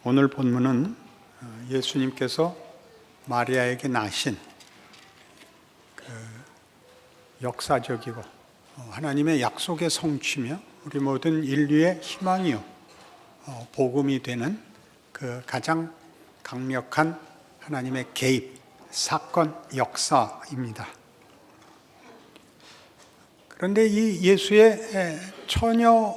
오늘 본문은 예수님께서 마리아에게 나신 역사적이고 하나님의 약속의 성취며 우리 모든 인류의 희망이요 복음이 되는 그 가장 강력한 하나님의 개입, 사건, 역사입니다. 그런데 이 예수의 처녀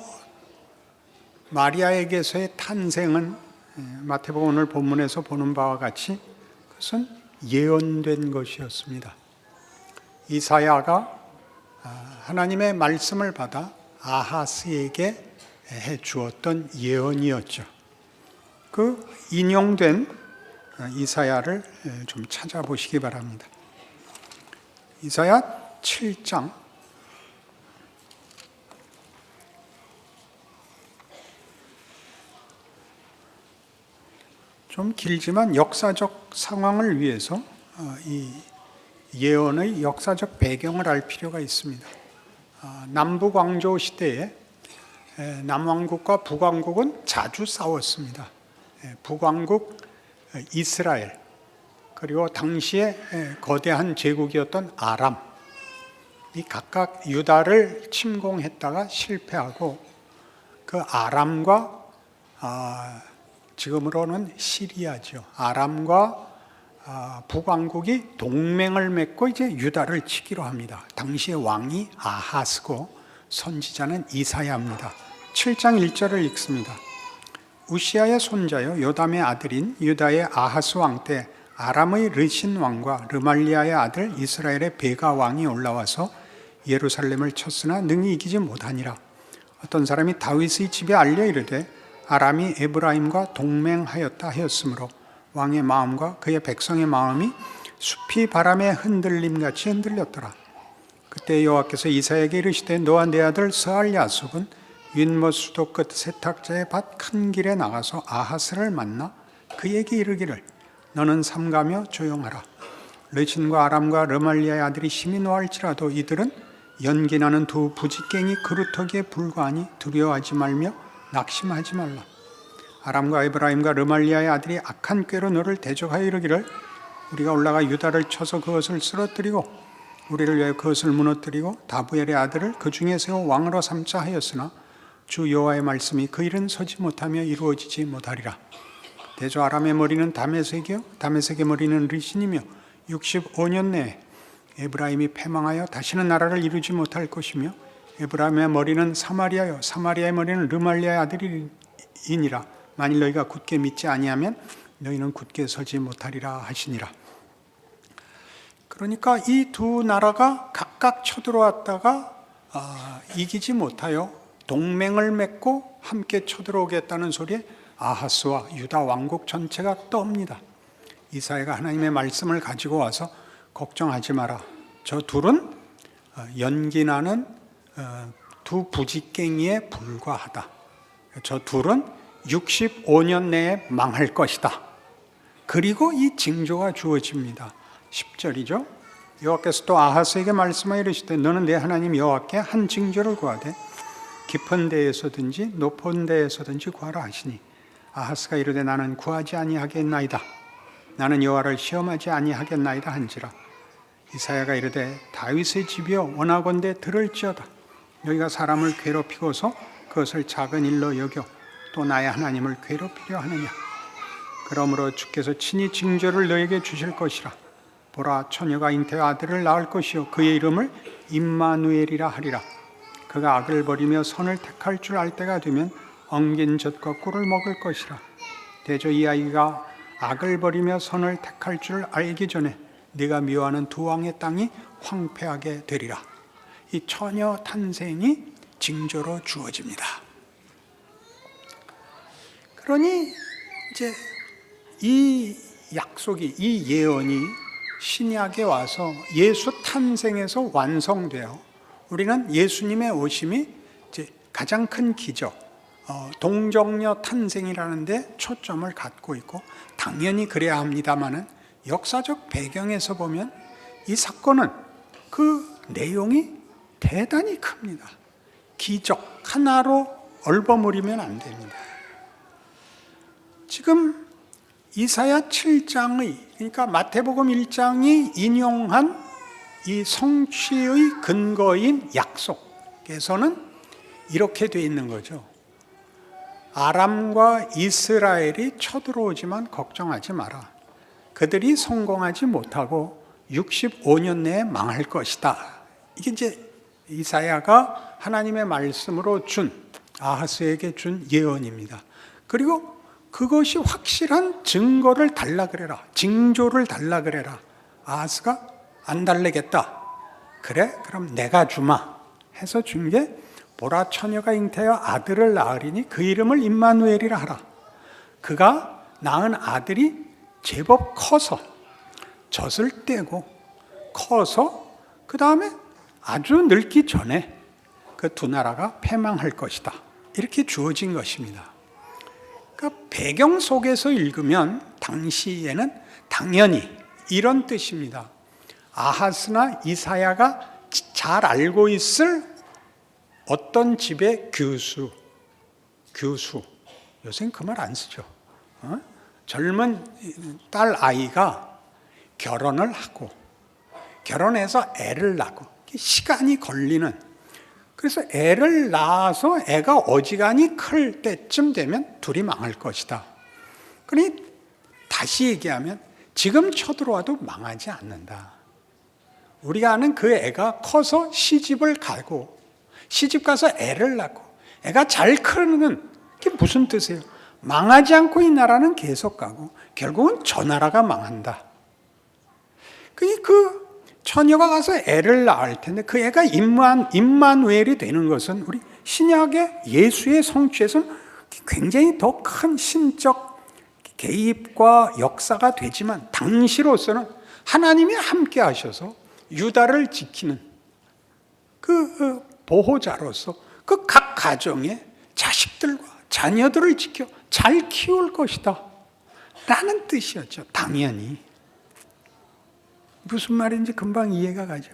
마리아에게서의 탄생은 마태복음 오늘 본문에서 보는 바와 같이 그것은 예언된 것이었습니다. 이사야가 하나님의 말씀을 받아 아하스에게 해 주었던 예언이었죠. 그 인용된 이사야를 좀 찾아보시기 바랍니다. 이사야 7장 좀 길지만 역사적 상황을 위해서 이 예언의 역사적 배경을 알 필요가 있습니다. 남북왕조 시대에 남왕국과 북왕국은 자주 싸웠습니다. 북왕국 이스라엘 그리고 당시에 거대한 제국이었던 아람 이 각각 유다를 침공했다가 실패하고 그 아람과 지금으로는 시리아죠. 아람과 북왕국이 동맹을 맺고 이제 유다를 치기로 합니다. 당시의 왕이 아하스고 선지자는 이사야입니다. 7장 1절을 읽습니다. 우시아의 손자요 요담의 아들인 유다의 아하스 왕 때 아람의 르신 왕과 르말리아의 아들 이스라엘의 베가 왕이 올라와서 예루살렘을 쳤으나 능히 이기지 못하니라. 어떤 사람이 다윗의 집에 알려 이르되 아람이 에브라임과 동맹하였다 하였으므로 왕의 마음과 그의 백성의 마음이 숲이 바람에 흔들림같이 흔들렸더라. 그때 여호와께서 이사야에게 이르시되 너와 내 아들 스알야숲은 윗못 수도 끝 세탁자의 밭 큰 길에 나가서 아하스를 만나 그에게 이르기를 너는 삼가며 조용하라. 르신과 아람과 르말리아의 아들이 심히 노할지라도 이들은 연기나는 두 부지깽이 그루터기에 불과하니 두려워하지 말며 낙심하지 말라. 아람과 에브라임과 르말리아의 아들이 악한 꾀로 너를 대적하여 이르기를 우리가 올라가 유다를 쳐서 그것을 쓰러뜨리고 우리를 위하여 그것을 무너뜨리고 다부엘의 아들을 그 중에 세워 왕으로 삼자 하였으나 주 여호와의 말씀이 그 일은 서지 못하며 이루어지지 못하리라. 대저 아람의 머리는 다메섹이요 다메섹의 머리는 르신이며 65년 내에 에브라임이 패망하여 다시는 나라를 이루지 못할 것이며 에브라임의 머리는 사마리아요 사마리아의 머리는 르말리아의 아들이니라. 만일 너희가 굳게 믿지 아니하면 너희는 굳게 서지 못하리라 하시니라. 그러니까 이 두 나라가 각각 쳐들어왔다가 이기지 못하여 동맹을 맺고 함께 쳐들어오겠다는 소리에 아하스와 유다 왕국 전체가 떱니다. 이사야가 하나님의 말씀을 가지고 와서 걱정하지 마라. 저 둘은 연기나는 두 부지깽이에 불과하다. 저 둘은 65년 내에 망할 것이다. 그리고 이 징조가 주어집니다. 10절이죠. 여호와께서 또 아하스에게 말씀하여 이르시되 너는 내 하나님 여호와께 한 징조를 구하되 깊은 데에서든지 높은 데에서든지 구하라 하시니 아하스가 이르되 나는 구하지 아니하겠나이다. 나는 여호와를 시험하지 아니하겠나이다 한지라. 이사야가 이르되 다윗의 집이여 원하건대 들을지어다. 너희가 사람을 괴롭히고서 그것을 작은 일로 여겨 또 나의 하나님을 괴롭히려 하느냐. 그러므로 주께서 친히 징조를 너에게 주실 것이라. 보라 처녀가 잉태와 아들을 낳을 것이요 그의 이름을 임마누엘이라 하리라. 그가 악을 버리며 선을 택할 줄 알 때가 되면 엉긴 젖과 꿀을 먹을 것이라. 대저 이 아이가 악을 버리며 선을 택할 줄 알기 전에 네가 미워하는 두 왕의 땅이 황폐하게 되리라. 이 처녀 탄생이 징조로 주어집니다. 그러니 이제 이 약속이 이 예언이 신약에 와서 예수 탄생에서 완성되어 우리는 예수님의 오심이 이제 가장 큰 기적, 동정녀 탄생이라는 데 초점을 갖고 있고 당연히 그래야 합니다마는 역사적 배경에서 보면 이 사건은 그 내용이 대단히 큽니다. 기적 하나로 얼버무리면 안 됩니다. 지금 이사야 7장의, 그러니까 마태복음 1장이 인용한 이 성취의 근거인 약속에서는 이렇게 돼 있는 거죠. 아람과 이스라엘이 쳐들어오지만 걱정하지 마라. 그들이 성공하지 못하고 65년 내에 망할 것이다. 이게 이제 이사야가 하나님의 말씀으로 아하스에게 준 예언입니다. 그리고 그것이 확실한 증거를 달라 그래라. 징조를 달라 그래라. 아하스가 안 달래겠다. 그래? 그럼 내가 주마. 해서 준 게 보라 처녀가 잉태하여 아들을 낳으리니 그 이름을 임마누엘이라 하라. 그가 낳은 아들이 제법 커서 젖을 떼고 커서 그 다음에 아주 늙기 전에 그 두 나라가 패망할 것이다. 이렇게 주어진 것입니다. 그 배경 속에서 읽으면 당시에는 당연히 이런 뜻입니다. 아하스나 이사야가 잘 알고 있을 어떤 집의 교수, 요새는 그 말 안 쓰죠. 젊은 딸 아이가 결혼을 하고 결혼해서 애를 낳고 시간이 걸리는, 그래서 애를 낳아서 애가 어지간히 클 때쯤 되면 둘이 망할 것이다. 그러니 다시 얘기하면 지금 쳐들어와도 망하지 않는다. 우리가 아는 그 애가 커서 시집을 가고 시집 가서 애를 낳고 애가 잘 크는 게 무슨 뜻이에요? 망하지 않고 이 나라는 계속 가고 결국은 저 나라가 망한다. 그 처녀가 가서 애를 낳을 텐데 그 애가 임마누엘이 되는 것은 우리 신약의 예수의 성취에서는 굉장히 더 큰 신적 개입과 역사가 되지만 당시로서는 하나님이 함께 하셔서 유다를 지키는 그 보호자로서 그 각 가정의 자식들과 자녀들을 지켜 잘 키울 것이다 라는 뜻이었죠. 당연히 무슨 말인지 금방 이해가 가죠.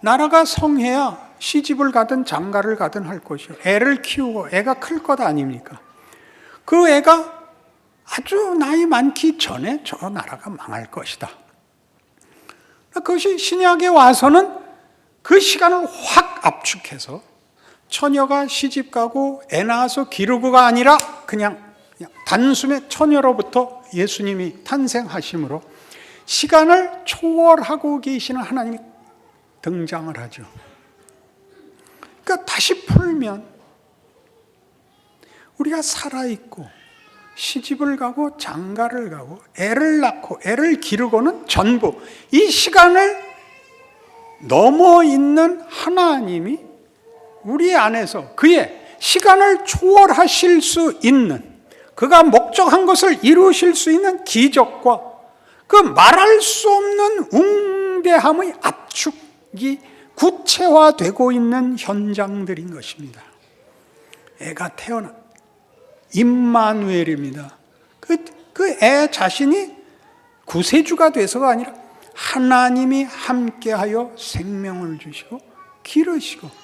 나라가 성해야 시집을 가든 장가를 가든 할 것이요, 애를 키우고 애가 클 것 아닙니까? 그 애가 아주 나이 많기 전에 저 나라가 망할 것이다. 그것이 신약에 와서는 그 시간을 확 압축해서 처녀가 시집가고 애 낳아서 기르고가 아니라 그냥 단숨에 처녀로부터 예수님이 탄생하심으로 시간을 초월하고 계시는 하나님이 등장을 하죠. 그러니까 다시 풀면 우리가 살아있고 시집을 가고 장가를 가고 애를 낳고 애를 기르고는 전부 이 시간을 넘어 있는 하나님이 우리 안에서 그의 시간을 초월하실 수 있는, 그가 목적한 것을 이루실 수 있는 기적과 그 말할 수 없는 웅대함의 압축이 구체화되고 있는 현장들인 것입니다. 애가 태어나 임마누엘입니다. 그 애 자신이 구세주가 돼서가 아니라 하나님이 함께하여 생명을 주시고 기르시고,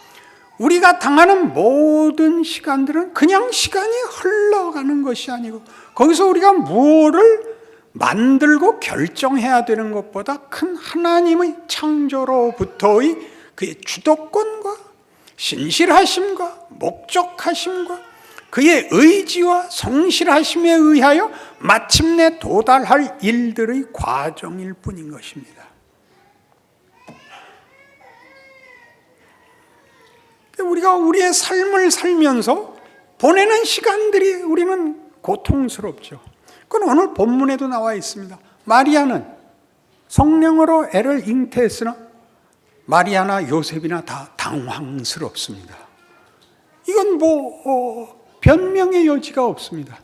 우리가 당하는 모든 시간들은 그냥 시간이 흘러가는 것이 아니고 거기서 우리가 무엇을 만들고 결정해야 되는 것보다 큰 하나님의 창조로부터의 그의 주도권과 신실하심과 목적하심과 그의 의지와 성실하심에 의하여 마침내 도달할 일들의 과정일 뿐인 것입니다. 우리가 우리의 삶을 살면서 보내는 시간들이 우리는 고통스럽죠. 그건 오늘 본문에도 나와 있습니다. 마리아는 성령으로 애를 잉태했으나 마리아나 요셉이나 다 당황스럽습니다. 이건 변명의 여지가 없습니다.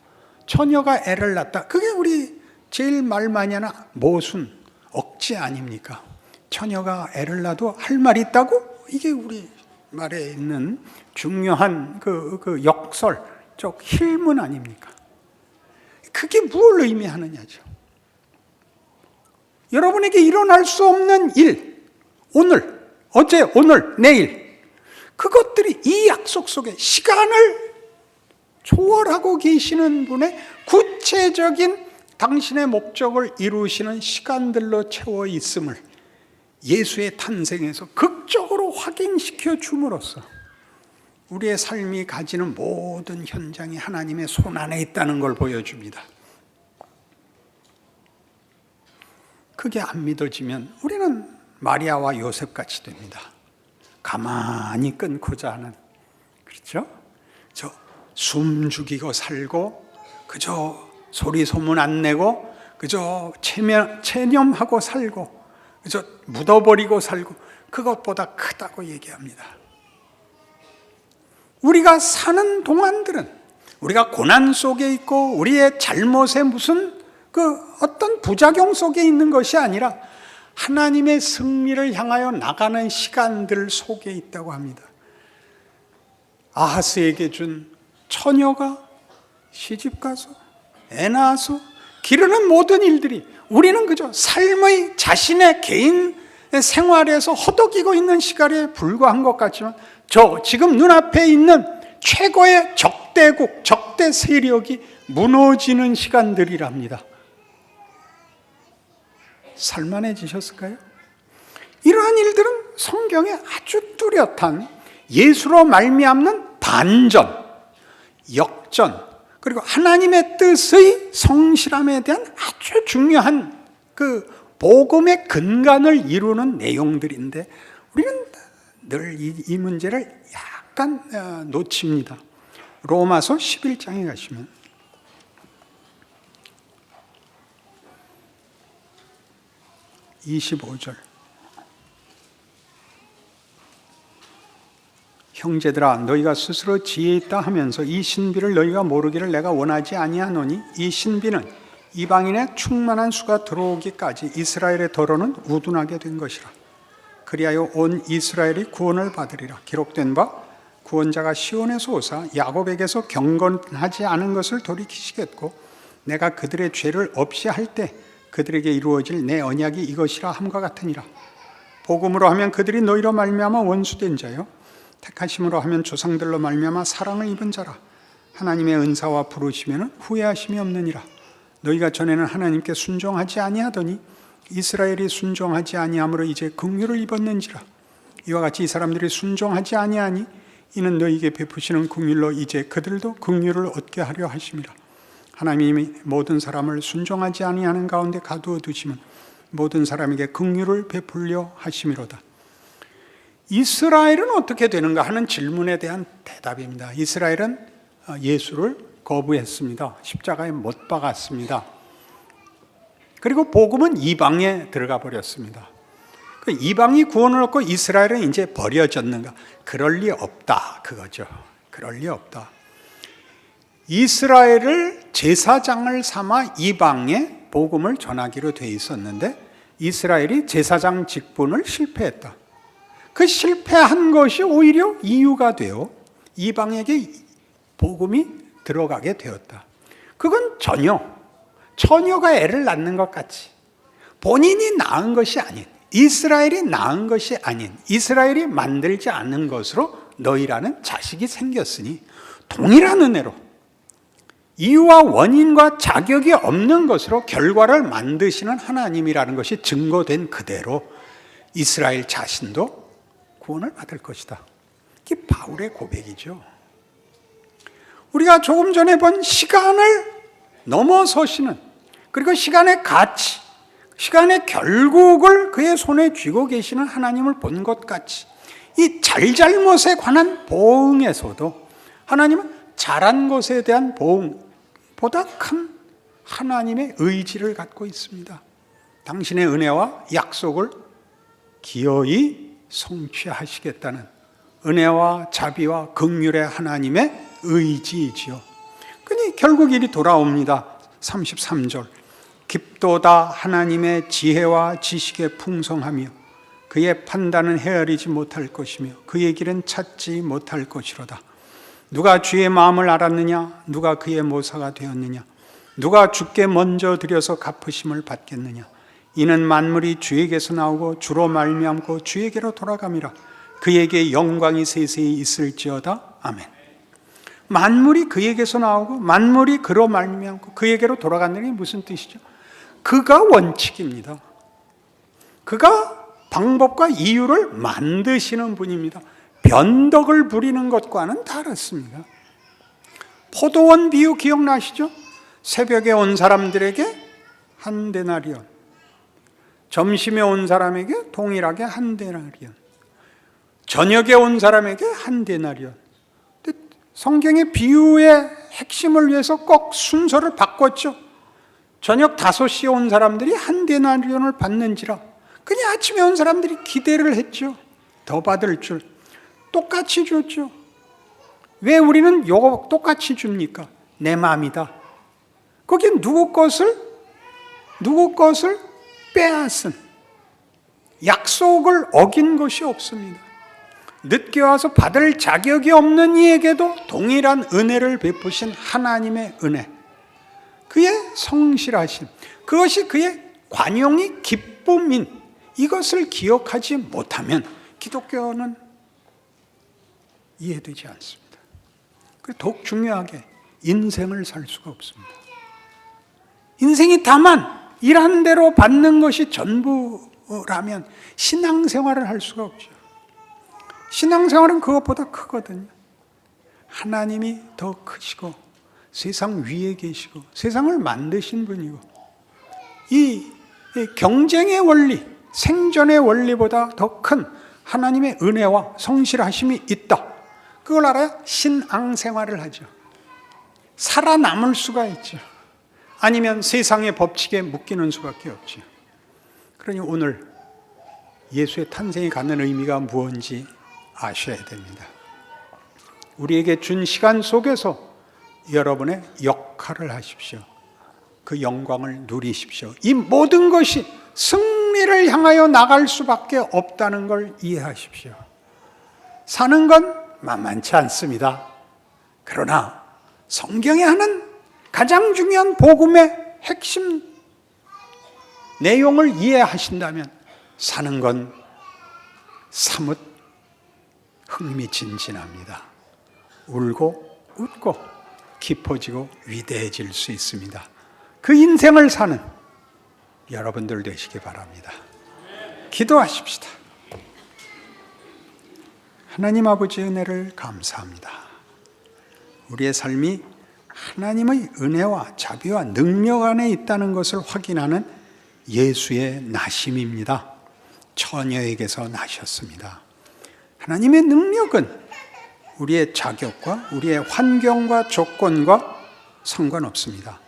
처녀가 애를 낳다. 그게 우리 제일 말 많이 하는 모순, 억지 아닙니까? 처녀가 애를 낳아도 할 말이 있다고? 이게 우리 말에 있는 중요한 그 역설적 힐문 아닙니까? 그게 뭘 의미하느냐죠. 여러분에게 일어날 수 없는 일, 오늘, 어제, 오늘, 내일, 그것들이 이 약속 속에 시간을 초월하고 계시는 분의 구체적인 당신의 목적을 이루시는 시간들로 채워 있음을 예수의 탄생에서 극적으로 확인시켜 줌으로써 우리의 삶이 가지는 모든 현장이 하나님의 손 안에 있다는 걸 보여줍니다. 그게 안 믿어지면 우리는 마리아와 요셉같이 됩니다. 가만히 끊고자 하는, 그렇죠? 저 숨 죽이고 살고 그저 소리 소문 안 내고 그저 체념하고 살고 그저 묻어버리고 살고, 그것보다 크다고 얘기합니다. 우리가 사는 동안들은 우리가 고난 속에 있고 우리의 잘못에 무슨 어떤 부작용 속에 있는 것이 아니라 하나님의 승리를 향하여 나가는 시간들 속에 있다고 합니다. 아하스에게 준 처녀가 시집가서 애 낳아서 기르는 모든 일들이 우리는 그저 삶의 자신의 개인 생활에서 허덕이고 있는 시간에 불과한 것 같지만 저 지금 눈앞에 있는 최고의 적대국, 적대 세력이 무너지는 시간들이랍니다. 살만해지셨을까요? 이러한 일들은 성경에 아주 뚜렷한 예수로 말미암는 반전, 역전, 그리고 하나님의 뜻의 성실함에 대한 아주 중요한 그 복음의 근간을 이루는 내용들인데 우리는 늘 이 문제를 약간 놓칩니다. 로마서 11장에 가시면 25절, 형제들아 너희가 스스로 지혜 있다 하면서 이 신비를 너희가 모르기를 내가 원하지 아니하노니 이 신비는 이방인의 충만한 수가 들어오기까지 이스라엘의 더러는 우둔하게 된 것이라. 그리하여 온 이스라엘이 구원을 받으리라. 기록된 바 구원자가 시온에서 오사 야곱에게서 경건하지 않은 것을 돌이키시겠고 내가 그들의 죄를 없이 할 때 그들에게 이루어질 내 언약이 이것이라 함과 같으니라. 복음으로 하면 그들이 너희로 말미암아 원수된 자요 택하심으로 하면 조상들로 말미암아 사랑을 입은 자라. 하나님의 은사와 부르시면 후회하심이 없느니라. 너희가 전에는 하나님께 순종하지 아니하더니 이스라엘이 순종하지 아니함으로 이제 긍휼을 입었는지라. 이와 같이 이 사람들이 순종하지 아니하니 이는 너희에게 베푸시는 긍휼로 이제 그들도 긍휼을 얻게 하려 하심이라. 하나님이 모든 사람을 순종하지 아니하는 가운데 가두어 두시면 모든 사람에게 긍휼을 베풀려 하심이로다. 이스라엘은 어떻게 되는가 하는 질문에 대한 대답입니다. 이스라엘은 예수를 거부했습니다. 십자가에 못 박았습니다. 그리고 복음은 이방에 들어가 버렸습니다. 이방이 구원을 얻고 이스라엘은 이제 버려졌는가? 그럴 리 없다, 그거죠. 그럴 리 없다. 이스라엘을 제사장을 삼아 이방에 복음을 전하기로 돼 있었는데 이스라엘이 제사장 직분을 실패했다. 그 실패한 것이 오히려 이유가 되어 이방에게 복음이 들어가게 되었다. 그건 처녀가 애를 낳는 것 같이 본인이 낳은 것이 아닌, 이스라엘이 낳은 것이 아닌, 이스라엘이 만들지 않은 것으로 너희라는 자식이 생겼으니 동일한 은혜로 이유와 원인과 자격이 없는 것으로 결과를 만드시는 하나님이라는 것이 증거된 그대로 이스라엘 자신도 구원을 받을 것이다. 이게 바울의 고백이죠. 우리가 조금 전에 본 시간을 넘어서시는, 그리고 시간의 가치, 시간의 결국을 그의 손에 쥐고 계시는 하나님을 본 것 같이 이 잘잘못에 관한 보응에서도 하나님은 잘한 것에 대한 보응보다 큰 하나님의 의지를 갖고 있습니다. 당신의 은혜와 약속을 기어이 성취하시겠다는 은혜와 자비와 긍휼의 하나님의 의지이지요. 그니 결국 일이 돌아옵니다. 33절, 깊도다 하나님의 지혜와 지식의 풍성하며 그의 판단은 헤아리지 못할 것이며 그의 길은 찾지 못할 것이로다. 누가 주의 마음을 알았느냐? 누가 그의 모사가 되었느냐? 누가 주께 먼저 드려서 갚으심을 받겠느냐? 이는 만물이 주에게서 나오고 주로 말미암고 주에게로 돌아감이라. 그에게 영광이 세세히 있을지어다. 아멘. 만물이 그에게서 나오고 만물이 그로 말미암고 그에게로 돌아간다는 게 무슨 뜻이죠? 그가 원칙입니다. 그가 방법과 이유를 만드시는 분입니다. 변덕을 부리는 것과는 다릅니다. 포도원 비유 기억나시죠? 새벽에 온 사람들에게 한 데나리온, 점심에 온 사람에게 동일하게 한 데나리온, 저녁에 온 사람에게 한 데나리온. 성경의 비유의 핵심을 위해서 꼭 순서를 바꿨죠. 저녁 5시에 온 사람들이 한 데나리온을 받는지라. 그냥 아침에 온 사람들이 기대를 했죠. 더 받을 줄. 똑같이 줬죠. 왜 우리는 요거 똑같이 줍니까? 내 마음이다. 거기에 누구 것을 빼앗은, 약속을 어긴 것이 없습니다. 늦게 와서 받을 자격이 없는 이에게도 동일한 은혜를 베푸신 하나님의 은혜, 그의 성실하심, 그것이 그의 관용이 기쁨인 이것을 기억하지 못하면 기독교는 이해되지 않습니다. 더욱 중요하게 인생을 살 수가 없습니다. 인생이 다만 일한 대로 받는 것이 전부라면 신앙생활을 할 수가 없죠. 신앙생활은 그것보다 크거든요. 하나님이 더 크시고 세상 위에 계시고 세상을 만드신 분이고 이 경쟁의 원리, 생존의 원리보다 더 큰 하나님의 은혜와 성실하심이 있다. 그걸 알아야 신앙생활을 하죠. 살아남을 수가 있죠. 아니면 세상의 법칙에 묶이는 수밖에 없죠. 그러니 오늘 예수의 탄생이 갖는 의미가 무엇인지 아셔야 됩니다. 우리에게 준 시간 속에서 여러분의 역할을 하십시오. 그 영광을 누리십시오. 이 모든 것이 승리를 향하여 나갈 수밖에 없다는 걸 이해하십시오. 사는 건 만만치 않습니다. 그러나 성경에 하는 가장 중요한 복음의 핵심 내용을 이해하신다면 사는 건 사뭇 흥미진진합니다. 울고 웃고 깊어지고 위대해질 수 있습니다. 그 인생을 사는 여러분들 되시기 바랍니다. 기도하십시다. 하나님 아버지 은혜를 감사합니다. 우리의 삶이 하나님의 은혜와 자비와 능력 안에 있다는 것을 확인하는 예수의 나심입니다. 처녀에게서 나셨습니다. 하나님의 능력은 우리의 자격과 우리의 환경과 조건과 상관없습니다.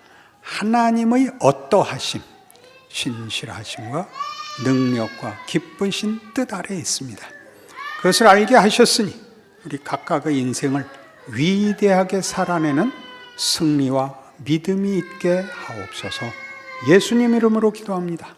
하나님의 어떠하심, 신실하심과 능력과 기쁘신 뜻 아래에 있습니다. 그것을 알게 하셨으니 우리 각각의 인생을 위대하게 살아내는 승리와 믿음이 있게 하옵소서. 예수님 이름으로 기도합니다.